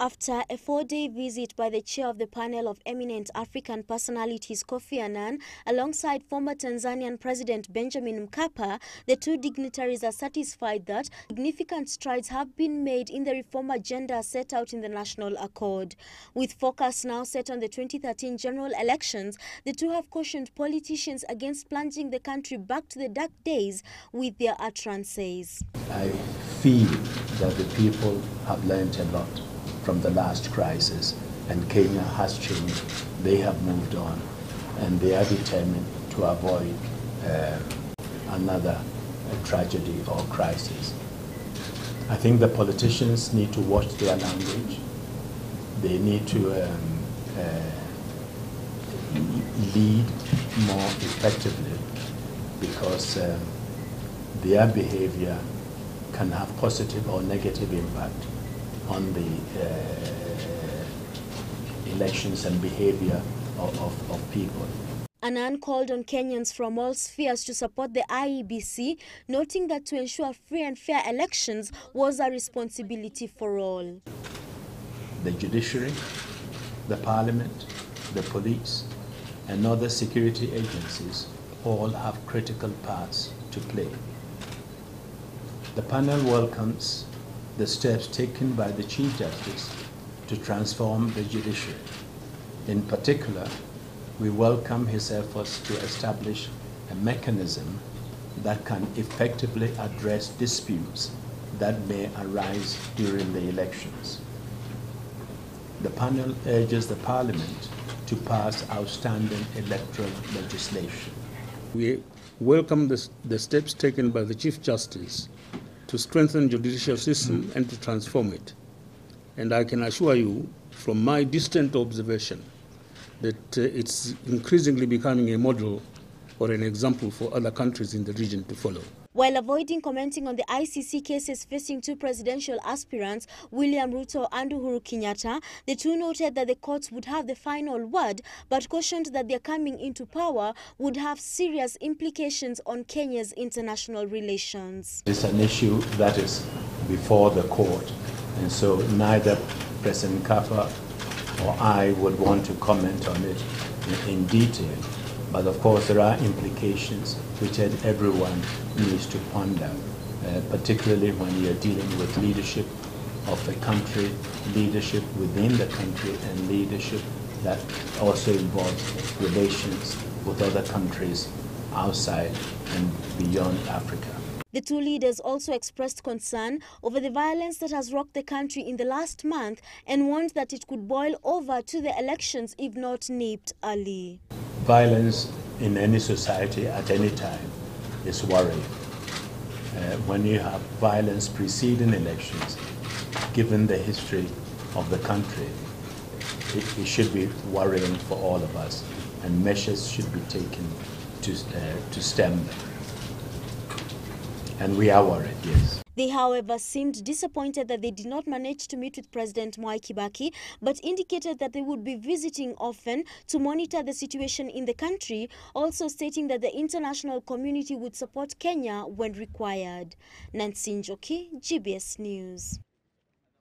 After a 4-day visit by the chair of the panel of eminent African personalities, Kofi Annan, alongside former Tanzanian President Benjamin Mkapa, the two dignitaries are satisfied that significant strides have been made in the reform agenda set out in the National Accord. With focus now set on the 2013 general elections, the two have cautioned politicians against plunging the country back to the dark days with their utterances. I feel that the people have learned a lot from the last crisis, and Kenya has changed. They have moved on, and they are determined to avoid another tragedy or crisis. I think the politicians need to watch their language. They need to lead more effectively, because their behavior can have positive or negative impact on the elections and behavior of people. Annan called on Kenyans from all spheres to support the IEBC, noting that to ensure free and fair elections was a responsibility for all. The judiciary, the parliament, the police, and other security agencies all have critical parts to play. The panel welcomes the steps taken by the Chief Justice to transform the judiciary. In particular, we welcome his efforts to establish a mechanism that can effectively address disputes that may arise during the elections. The panel urges the Parliament to pass outstanding electoral legislation. We welcome the steps taken by the Chief Justice to strengthen the judicial system and to transform it. And I can assure you, from my distant observation, that it's increasingly becoming a model or an example for other countries in the region to follow. While avoiding commenting on the ICC cases facing two presidential aspirants, William Ruto and Uhuru Kenyatta, the two noted that the courts would have the final word, but cautioned that their coming into power would have serious implications on Kenya's international relations. It's an issue that is before the court, and so neither President Mkapa or I would want to comment on it in detail. But of course, there are implications which everyone needs to ponder, particularly when you're dealing with leadership of a country, leadership within the country, and leadership that also involves relations with other countries outside and beyond Africa. The two leaders also expressed concern over the violence that has rocked the country in the last month and warned that it could boil over to the elections if not nipped early. Violence in any society at any time is worrying. When you have violence preceding elections, given the history of the country, it should be worrying for all of us, and measures should be taken to stem them. And we are worried, yes. They, however, seemed disappointed that they did not manage to meet with President Mwai Kibaki, but indicated that they would be visiting often to monitor the situation in the country, also stating that the international community would support Kenya when required. Nancy Njoki, GBS News.